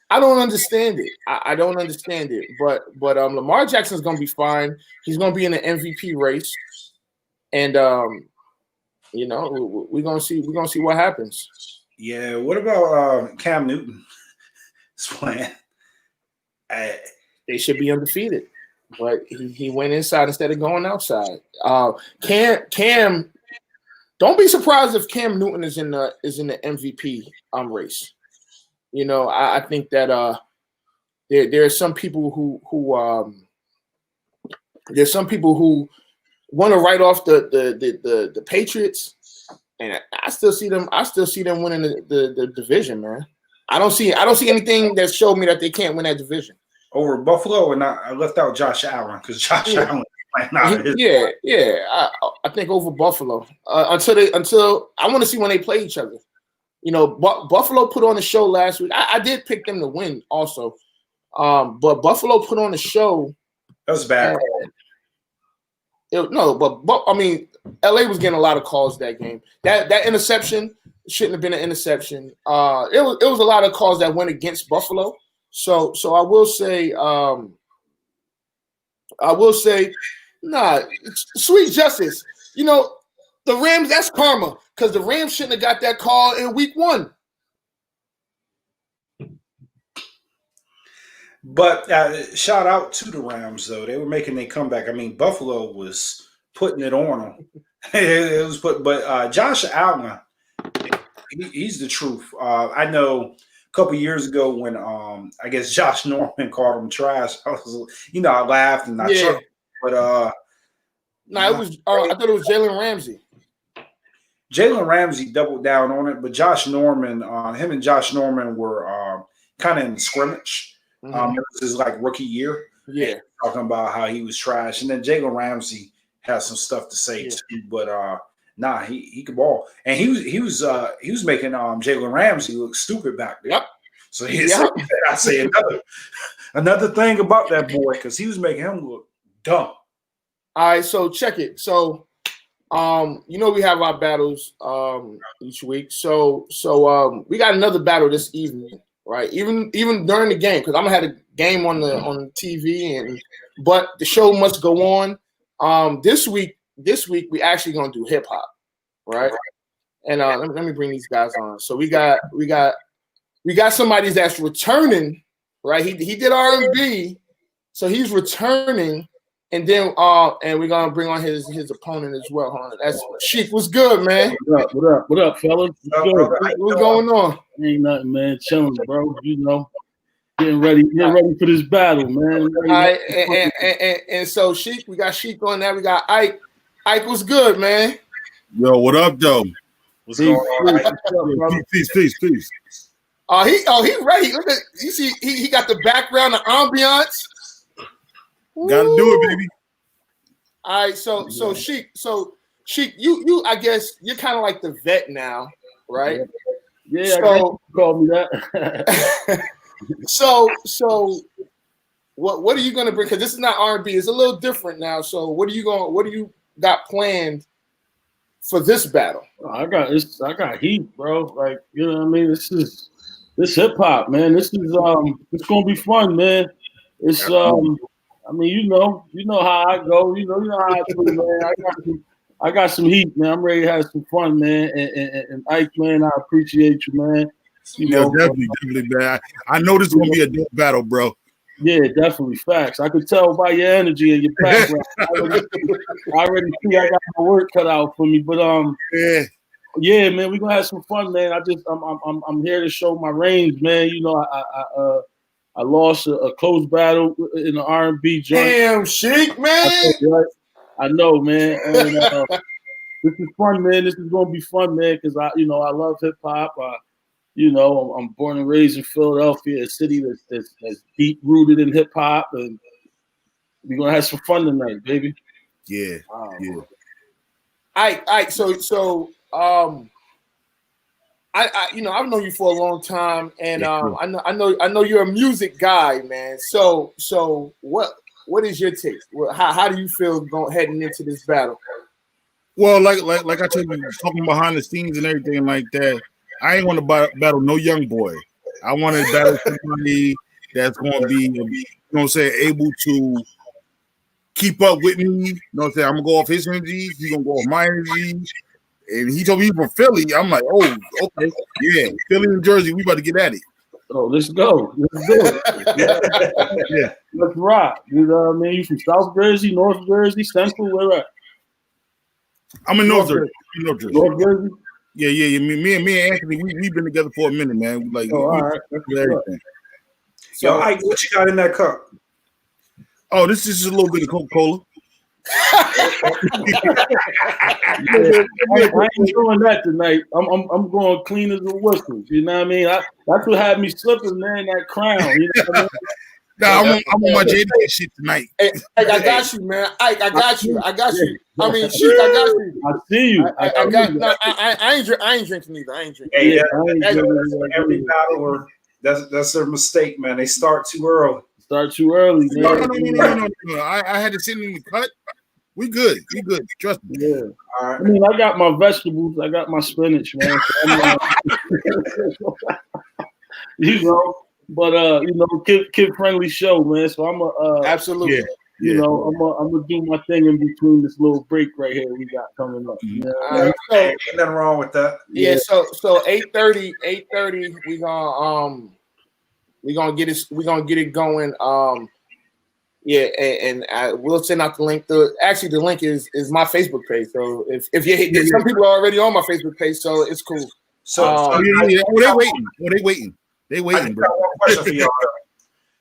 I don't understand it. I don't understand it. But Lamar Jackson's gonna be fine. He's gonna be in the MVP race, and we're gonna see what happens. Yeah. What about Cam Newton? His plan. They should be undefeated, but he went inside instead of going outside. Cam, don't be surprised if Cam Newton is in the MVP race. I think that there are some people who want to write off the Patriots, and I still see them winning the division, man. I don't see anything that showed me that they can't win that division. Over Buffalo, and I left out Josh Allen because Josh Allen is playing out of his I think over Buffalo until I want to see when they play each other. Buffalo put on a show last week. I did pick them to win also, but Buffalo put on a show. That was bad. But I mean, LA was getting a lot of calls that game. That interception shouldn't have been an interception. It was a lot of calls that went against Buffalo. So I will say, sweet justice. The Rams, that's karma because the Rams shouldn't have got that call in week 1. But shout out to the Rams, though. They were making their comeback. I mean, Buffalo was putting it on them. But Josh Allen, he's the truth. I know a couple years ago when I guess Josh Norman called him trash. I laughed and I chuckled. But it was. I thought it was Jalen Ramsey. Jalen Ramsey doubled down on it, but Josh Norman, him and Josh Norman were kind of in the scrimmage. It was his rookie year. Yeah, talking about how he was trash, and then Jalen Ramsey has some stuff to say too. But he could ball, and he was making Jalen Ramsey look stupid back there. Yep. So I say another thing about that boy because he was making him look dumb. All right, so check it. So, we have our battles each week. So we got another battle this evening, right? Even during the game, because I'm gonna have a game on the TV, but the show must go on. This week we actually gonna do hip hop, right? And let me bring these guys on. So we got somebody that's returning, right? He did R&B, so he's returning. And then and we're gonna bring on his opponent as well. Hold on. That's Sheik. What's good, man? What up, fellas? What's going on? Ain't nothing, man. Chilling, bro. Getting ready for this battle, man. All right, and so Sheik, we got Sheik on that. We got Ike. Ike, what's good, man? Yo, what up, though? What's going on? Peace. He ready. Look at you see he got the background, the ambiance. Gotta do it, baby. All right, so Sheik, you I guess you're kind of like the vet now, right? Yeah, so call me that. so what are you gonna bring? Because this is not R&B, it's a little different now. So what do you got planned for this battle? I got heat, bro. Like, you know what I mean? This hip hop, man. This is it's gonna be fun, man. It's I mean, you know how I go. You know how I do, man. I got some heat, man. I'm ready to have some fun, man. And Ike, man, I appreciate you, man. Definitely, man. I know this is gonna be a dope battle, bro. Yeah, definitely, facts. I could tell by your energy and your background. I already see I got my work cut out for me, but yeah, man, we're gonna have some fun, man. I'm here to show my range, man. I lost a close battle in the R&B joint. Damn, Sheik, man. I know, man. And, this is fun, man. This is gonna be fun, man, because I love hip hop. I'm born and raised in Philadelphia, a city that's deep rooted in hip hop, and we're gonna have some fun tonight, baby. Yeah, yeah. Ike, so I've known you for a long time, and I know you're a music guy, man. So what is your take? How do you feel heading into this battle? Well, like I told you, talking behind the scenes and everything like that, I ain't want to battle no young boy. I want to battle somebody that's going to be, able keep up with me. You know what I'm saying? I'm gonna go off his energy. He's gonna go off my energy. And he told me he's from Philly. I'm like, oh, okay, yeah, Philly and Jersey, we about to get at it. Oh, let's go. Let's do it. Yeah. Let's rock. You know what I mean? You from South Jersey, North Jersey, Central, where at? I'm in North Jersey. North Jersey. North Jersey? Yeah. Me and Anthony, we've been together for a minute, man. Like, all right. Everything. So, Ike, what you got in that cup? Oh, this is just a little bit of Coca-Cola. I ain't doing that tonight. I'm going clean as a whistle. You know what I mean? That's what had me slipping, man. That crown. You know what I mean? Nah, I'm on my JD shit tonight. Hey, I got you, man. Ike, I got you. I mean, Sheik, I got you. I see you. I ain't drinking either. I ain't drinking. Hey, every battler, that's their mistake, man. They start too early. Start too early, man. No. I had to sit in the cut. We good. Trust me. Yeah. All right. I mean, I got my vegetables. I got my spinach, man. So you know, but kid friendly show, man. So I'm absolutely. You know, I'm gonna do my thing in between this little break right here we got coming up. Yeah. Ain't nothing wrong with that. Yeah. So 8:30, we're gonna get it going. Yeah, and we'll send out the link. The link is my Facebook page. So if you some people are already on my Facebook page, so it's cool. They waiting. They waiting, bro. I got one question for y'all.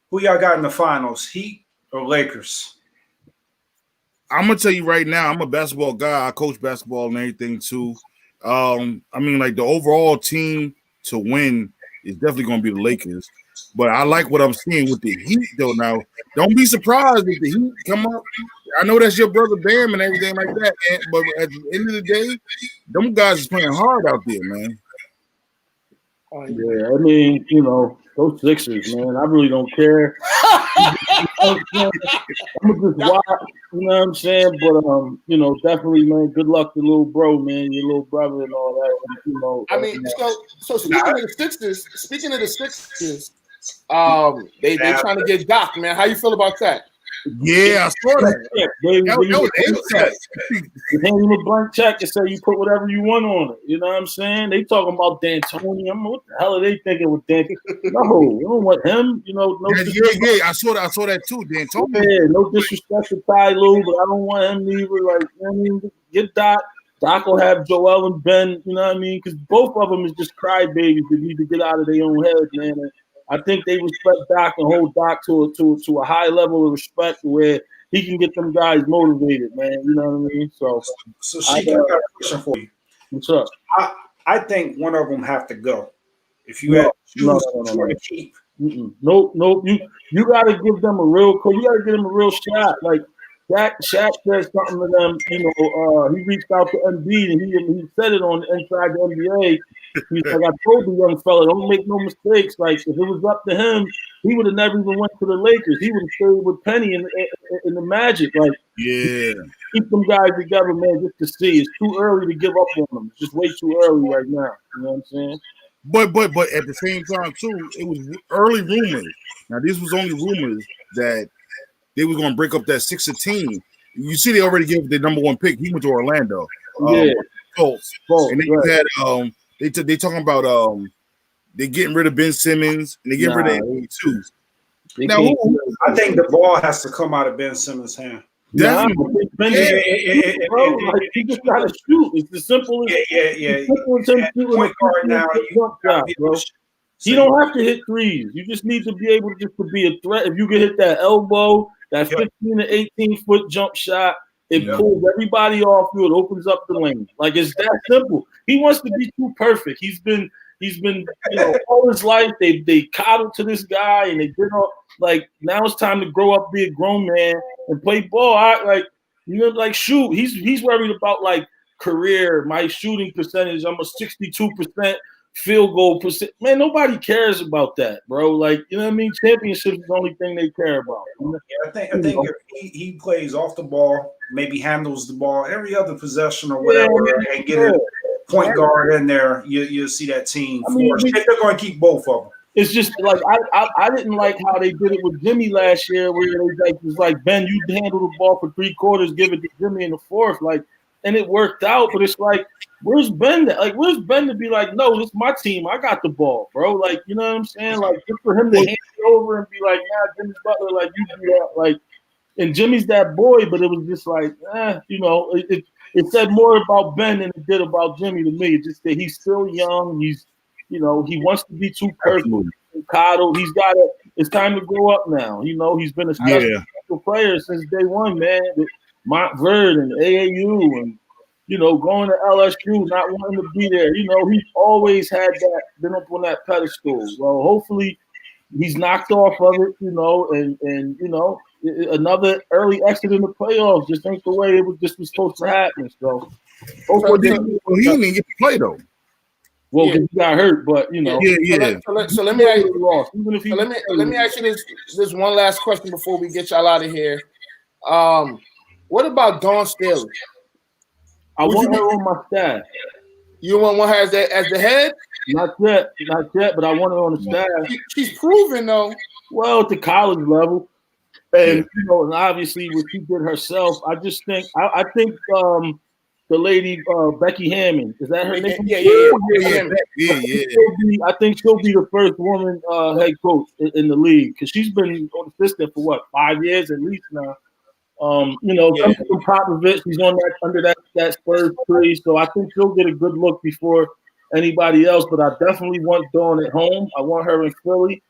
Who y'all got in the finals, Heat or Lakers? I'm gonna tell you right now, I'm a basketball guy. I coach basketball and everything too. I mean, like the overall team to win is definitely gonna be the Lakers. But I like what I'm seeing with the Heat, though. Now, don't be surprised if the Heat come up. I know that's your brother Bam and everything like that, but at the end of the day, them guys is playing hard out there, man. Yeah, I mean, you know, those Sixers, man, I really don't care. I'm just watch, you know what I'm saying? But you know, definitely, man, good luck to little bro, man, your little brother and all that. And, you know, I mean, so speaking of the Sixers, they trying to get Doc, man. How you feel about that? Yeah, I saw that. You hand him a blank check and say you put whatever you want on it. You know what I'm saying? They talking about D'Antoni. What the hell are they thinking with D'Antoni? No, we don't want him. You know, no. Yeah. I saw that too, D'Antoni. Yeah, no disrespect to Ty Lue, but I don't want him either. Like, you know what I mean? Get Doc. Doc will have Joel and Ben. You know what I mean? Because both of them is just crybabies that need to get out of their own head, man. And I think they respect Doc and hold Doc to a high level of respect where he can get them guys motivated, man. You know what I mean? So Sheik, I got a question for you. What's up? I think one of them have to go. If you had to keep. Nope. You got to give them a real. You got to give them a real shot. Like Shaq said something to them. You know, he reached out to Embiid and he said it on Inside the NBA. He's like, I told the young fella, don't make no mistakes. Like, if it was up to him, he would have never even went to the Lakers. He would have stayed with Penny in the Magic. Like, keep them guys together, man, just to see. It's too early to give up on them. It's just way too early right now. You know what I'm saying? But at the same time, too, it was early rumors. Now, this was only rumors that they was going to break up that 6 team. You see, they already gave the number 1 pick. He went to Orlando. Colts. And they had they talking about they getting rid of Ben Simmons and they getting rid of him too. Now, I think the ball has to come out of Ben Simmons' hand. He just gotta shoot. It's the simple as Point guard now. He don't have to hit threes. You just need to be able to be a threat. If you can hit that elbow, that 15 to 18 foot jump shot, it pulls everybody off you. It opens up the lane. Like, it's that simple. He wants to be too perfect. He's been you know, all his life. They coddled to this guy, and they did all, like, now it's time to grow up, be a grown man, and play ball. Shoot. He's worried about like career, my shooting percentage. I'm a 62% field goal percent. Man, nobody cares about that, bro. Like, you know what I mean? Championship is the only thing they care about. I think if he plays off the ball, maybe handles the ball every other possession or whatever, and get a point guard in there, you'll see that team. They're going to keep both of them. it's just like I didn't like how they did it with Jimmy last year, where it was like Ben, you handle the ball for 3 quarters, give it to Jimmy in the fourth, like, and it worked out. But it's like, where's Ben? Like, where's Ben to be like, no, this is my team, I got the ball, bro. Like, you know what I'm saying? Like, just for him to hand it over and be like, nah, Jimmy Butler, like you do that, like, and Jimmy's that boy, but it was just like, you know, it said more about Ben than it did about Jimmy to me. It's just that he's still young. He's, you know, he wants to be too perfect and coddled. He's got to. It's time to grow up now. You know, he's been a special player since day one, man. With Montverde and AAU, and you know, going to LSU, not wanting to be there. You know, he's always had that, been up on that pedestal. Well, hopefully, he's knocked off of it. You know, and you know, another early exit in the playoffs just ain't the way it was. This was supposed to happen. So, hopefully, he didn't even get to play though. Well, he got hurt, but you know. So let me ask you. Let me ask you this one last question before we get y'all out of here. What about Dawn Staley? I want her on my staff. You want her as the head? Not yet, but I want her on the staff. She's proven though. Well, at the college level, and you know, and obviously what she did herself. I just think I think the lady Becky Hammond, is that her name? Yeah. I think she'll be the first woman head coach in the league, because she's been an assistant for what, 5 years at least now. You know, coming from Popovich, she's on that under that Spurs tree, so I think she'll get a good look before anybody else. But I definitely want Dawn at home. I want her in Philly,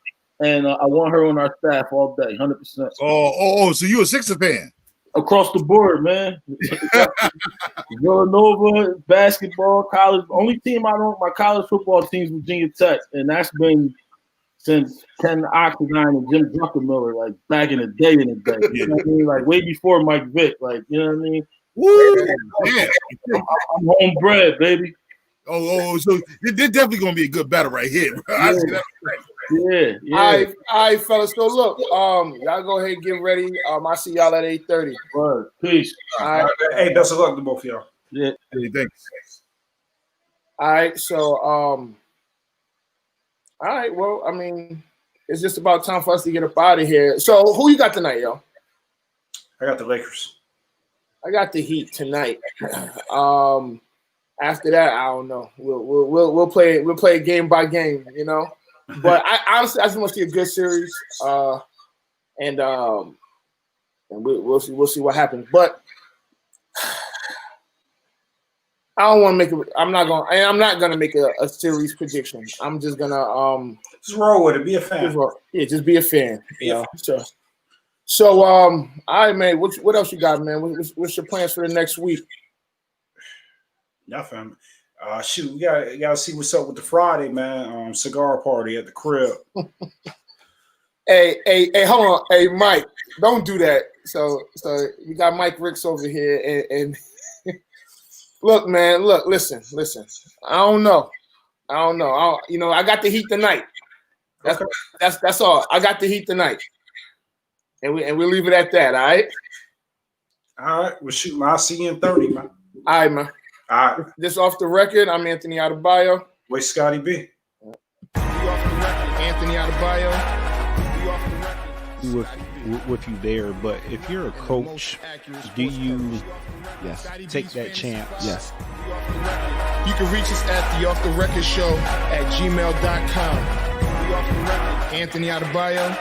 and I want her on our staff all day, 100%. Oh, so you a Sixer fan? Across the board, man. Villanova, basketball, college. Only team I don't, my college football team is Virginia Tech, and that's been since Ken Oxendine and Jim Druckenmiller, like back in the day. You know what I mean? Like way before Mike Vick, like, you know what I mean? Woo! Yeah. I'm homebred, baby. Oh, so they're definitely gonna be a good battle right here. I see that. Yeah. All right, fellas. So look, y'all go ahead and get ready. I see y'all at 8:30. Word. Peace. All right. Hey, best of luck to both of y'all. Yeah. Hey, thanks. All right. So all right. Well, I mean, it's just about time for us to get up out of here. So who you got tonight, yo? I got the Lakers. I got the Heat tonight. After that, I don't know. We'll play it game by game, you know. But I honestly just want to see a good series, and we'll see what happens. But I don't want to make it. I'm not gonna make a series prediction. I'm just gonna just roll with it. Be a fan. Just be a fan. You know. So all right, man. What else you got, man? What's your plans for the next week? Nothing. Shoot, we gotta see what's up with the Friday, man. Cigar party at the crib. Hey, hold on. Hey, Mike, don't do that. So we got Mike Ricks over here, and look, man, listen. I don't know. I got the Heat tonight. That's all. I got the Heat tonight, and we'll leave it at that. All right. All right. Well, shoot, man. I'll see you in 30, man. All right, man. All right. Just off the record, I'm Anthony Adebayo. Wait, Scotty B. Anthony Adebayo. With you there, but if you're a coach, do you take that chance? Yes. You can reach us at the Off the Record Show at gmail.com. Anthony Adebayo.